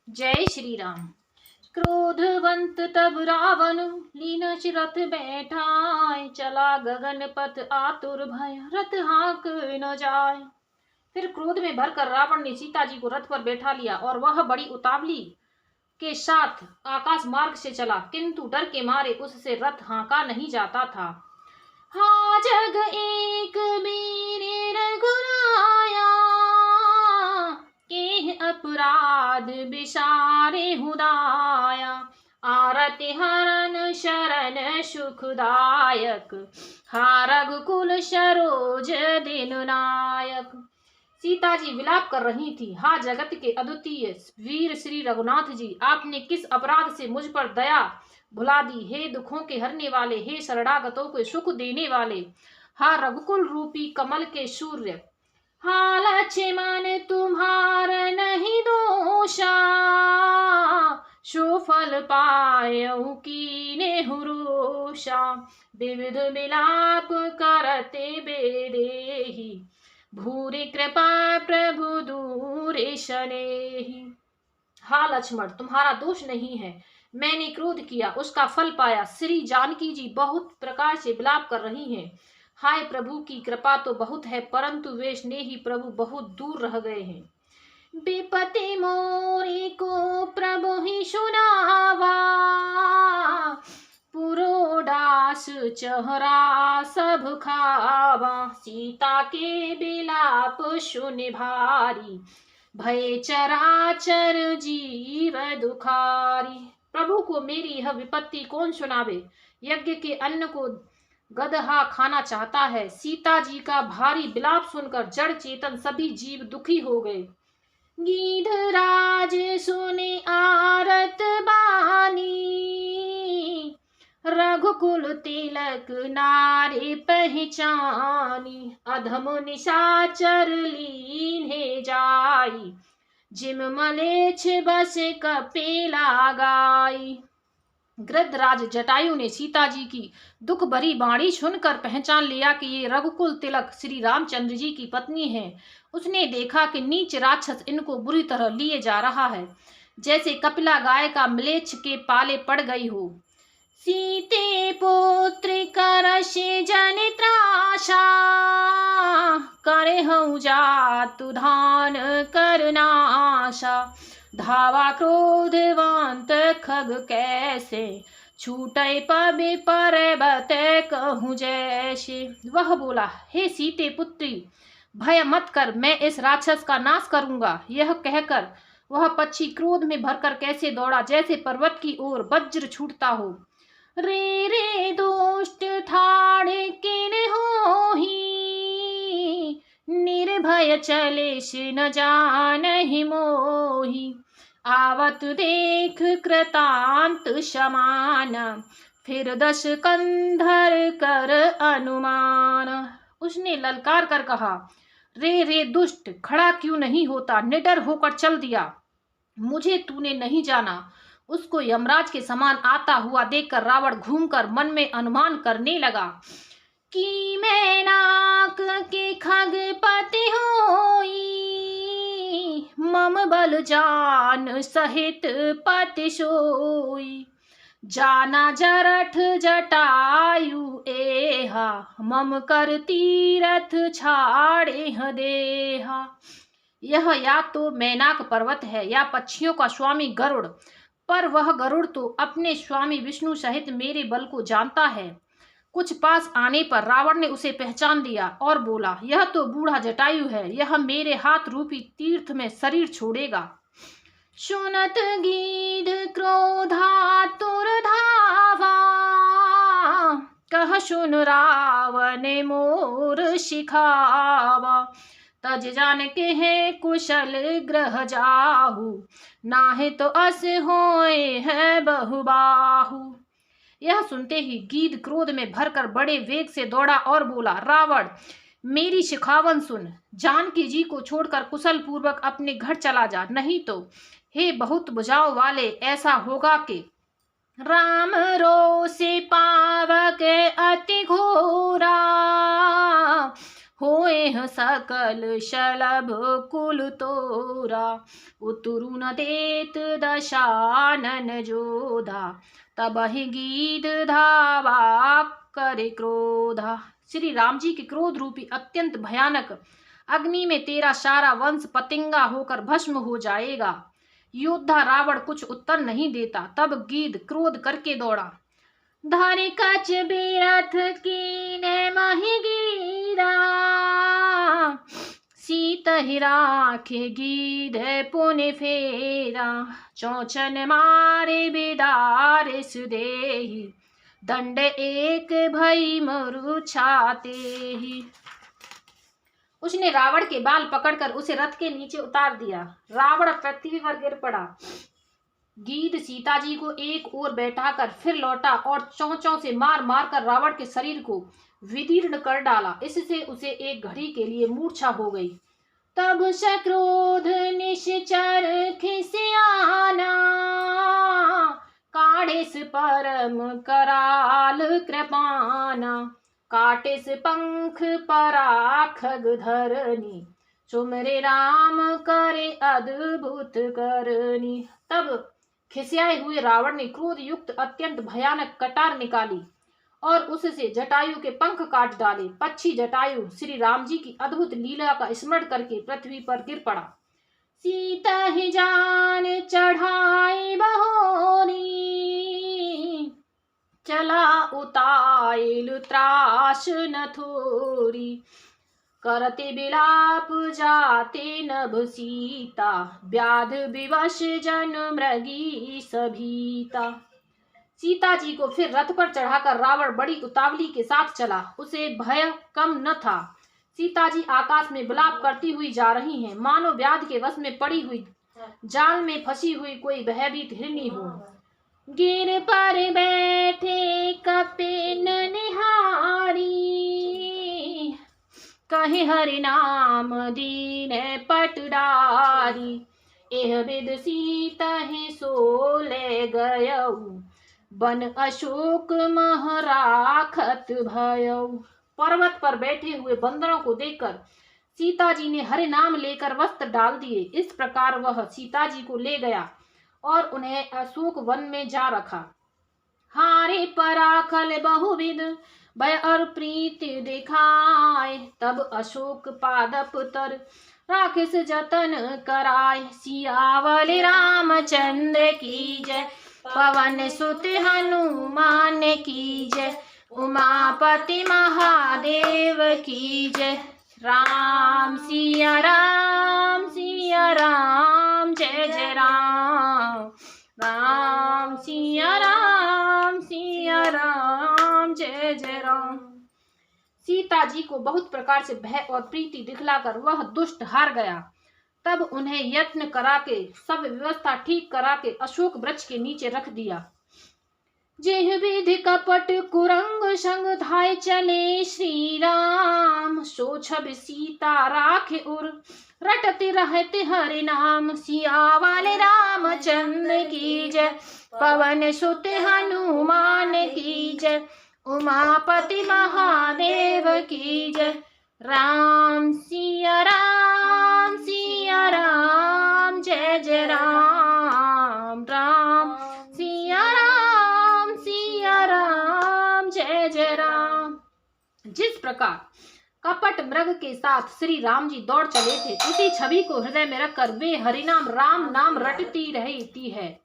जय श्री राम। क्रोधवंत तब रावण लीन रथ बैठाए, चला गगन पथ आतुर भय रथ हाँक न जाए। फिर क्रोध में भरकर रावण ने सीता जी को रथ पर बैठा लिया और वह बड़ी उतावली के साथ आकाश मार्ग से चला, किंतु डर के मारे उससे रथ हाँका नहीं जाता था। हाँ जग एक मेरे रघुराया, के अपराध विसारे हुदाया, आरति हरन शरण सुखदायक, हा रघुकुल सरोज दिन नायक। सीता जी विलाप कर रही थी। हा जगत के अद्वितीय वीर श्री रघुनाथ जी, आपने किस अपराध से मुझ पर दया भुला दी। हे दुखों के हरने वाले, हे शरणागतों को सुख देने वाले, हा रघुकुल रूपी कमल के सूर्य, हा लक्ष्मण तुम्हार नहीं दोषा, सुफल पायऊ कीने हुरोषा, विविध विलाप करते बेदेही, भूरि कृपा प्रभु दूरे शनेहि। हा लक्ष्मण, तुम्हारा दोष नहीं है, मैंने क्रोध किया उसका फल पाया। श्री जानकी जी बहुत प्रकार से विलाप कर रही हैं। हाय प्रभु की कृपा तो बहुत है, परंतु वे स्नेही प्रभु बहुत दूर रह गए हैं। विपति मोरी को प्रभु ही सुनावा, पुरोडास चहरा सब खावा, सीता के बिलाप सुन भारी, भय चराचर जीव दुखारी। प्रभु को मेरी यह विपत्ति कौन सुनावे, यज्ञ के अन्न को गदहा खाना चाहता है। सीता जी का भारी विलाप सुनकर जड़ चेतन सभी जीव दुखी हो गए। गीधराज सुने आरत बानी, रघुकुल तिलक नारी पहचानी, अधम निशाचर लीन्हे जाई, जिम मलेच्छ बस कपिला गाई। गृद्धराज जटायु ने सीता जी की दुख भरी वाणी सुनकर पहचान लिया कि ये रघुकुल तिलक श्री रामचंद्र जी की पत्नी है। उसने देखा कि नीच राक्षस इनको बुरी तरह लिए जा रहा है, जैसे कपिला गाय का म्लेच्छ के पाले पड़ गई हो। सीते पुत्र करशे जनित्राशा, करे हूँ जातु धान करनाशा, धावा क्रोधवंत खग कैसे, छूटे पबि पर्वत कहूँ जैसे। वह बोला, हे सीते पुत्री, भय मत कर, मैं इस राक्षस का नाश करूंगा। यह कहकर वह पक्षी क्रोध में भरकर कैसे दौड़ा, जैसे पर्वत की ओर वज्र छूटता हो। रे रे दुष्ट ठाड़े किन होही, निर्भय चले से न जानहि मोही, आवत देख कृतांत समान, फिर दस कंधर कर अनुमान। उसने ललकार कर कहा, रे रे दुष्ट, खड़ा क्यों नहीं होता, निडर होकर चल दिया। मुझे तूने नहीं जाना। उसको यमराज के समान आता हुआ देखकर रावण घूमकर मन में अनुमान करने लगा कि मैं नाक के खगपति होई, मम बल जान सहित पति सोई, जाना जरठ जटायु एहा, मम कर तीरथ छाड़े देहा। यह या तो मैनाक पर्वत है या पक्षियों का स्वामी गरुड़, पर वह गरुड़ तो अपने स्वामी विष्णु सहित मेरे बल को जानता है। कुछ पास आने पर रावण ने उसे पहचान लिया और बोला, यह तो बूढ़ा जटायु है, यह मेरे हाथ रूपी तीर्थ में शरीर छोड़ेगा। सुनत गीध क्रोधातुर धावा, कह सुन रावण मोर सिखावा, तज जान के है कुशल ग्रह जाहू, नाहे तो अस होए है बहुबाहु। यह सुनते ही गीध क्रोध में भरकर बड़े वेग से दौड़ा और बोला, रावण मेरी शिखावन सुन, जानकी जी को छोड़कर कुशल पूर्वक अपने घर चला जा, नहीं तो हे बहुत बुझाव वाले, ऐसा होगा कि राम रो से पावक अति घोरा, होए सकल शलभ कुल तोरा, उतरु न देत दशानन जोधा, तबहि गीध धावा करे क्रोधा। श्री राम जी के क्रोध रूपी अत्यंत भयानक अग्नि में तेरा सारा वंश पतिंगा होकर भस्म हो जाएगा। योद्धा रावण कुछ उत्तर नहीं देता। तब गीध क्रोध करके दौड़ा। धरि कछ बिरथ कीने महि गीरा, सीत ही राखे गीध पुनि फेरा, चौचन मारे बिदार सुदेही, दंड एक भई मरु छाते ही। उसने रावण के बाल पकड़कर उसे रथ के नीचे उतार दिया। रावण पृथ्वी पर गिर पड़ा। गीध सीता जी को एक ओर बैठाकर फिर लौटा और चौंचों से मार मार कर रावण के शरीर को विदीर्ण कर डाला। इससे उसे एक घड़ी के लिए मूर्छा हो गई। तब सक्रोध निश्चर खिसियाना, काढ़िस परम कराल कृपाना, काटिस पंख पराखग धरनी, सुमरे राम करे अद्भुत करनी। तब खिसियाए हुए रावण ने क्रोध युक्त अत्यंत भयानक कटार निकाली और उससे जटायु के पंख काट डाले। पक्षी जटायु श्री राम जी की अद्भुत लीला का स्मरण करके पृथ्वी पर गिर पड़ा। सीता ही जान चढ़ाई बहोरी, चला उताइल त्रास न थोरी, करते बिलाप जाते नभ सीता, व्याध विवश जन मृगी सभीता। सीता जी को फिर रथ पर चढ़ाकर रावण बड़ी उतावली के साथ चला। उसे भय कम न था। सीता जी आकाश में विलाप करती हुई जा रही हैं, मानो व्याध के वश में पड़ी हुई जाल में फंसी हुई कोई भयभीत हिरनी हो। गिर पर बैठे कपिन निहारी, कहे हरि नाम दीन पटडारी, एह विद सीता ही सो ले गयऊ, बन अशोक मह राखत भयऊ। पर्वत पर बैठे हुए बंदरों को देखकर सीता जी ने हरि नाम लेकर वस्त्र डाल दिए। इस प्रकार वह सीता जी को ले गया और उन्हें अशोक वन में जा रखा। हारे पराखल बहुविध भय और प्रीति दिखाए, तब अशोक पादप तर राखिस जतन कराय। सियावल रामचंद्र की जय, पवन सुत हनुमान की जय, उमापति महादेव की जय। राम सिया राम जय जय राम, राम सिया राम जय जय राम। सीता जी को बहुत प्रकार से भय और प्रीति दिखलाकर वह दुष्ट हार गया। तब उन्हें यत्न करा के सब व्यवस्था ठीक करा के अशोक वृक्ष के नीचे रख दिया। जेह विधि कपट कुरंग संग धाय चले श्री राम, सो छब सीता राखे उर रटते रहते हरि नाम। सियावाले रामचंद्र की जय, पवन सुत हनुमान की जय, उमापति महादेव की जय। राम सिया राम जय जय राम, राम सिया राम जय जय राम। जिस प्रकार कपट मृग के साथ श्री राम जी दौड़ चले थे, उसी छवि को हृदय में रखकर वे हरिनाम राम नाम रटती रहती है।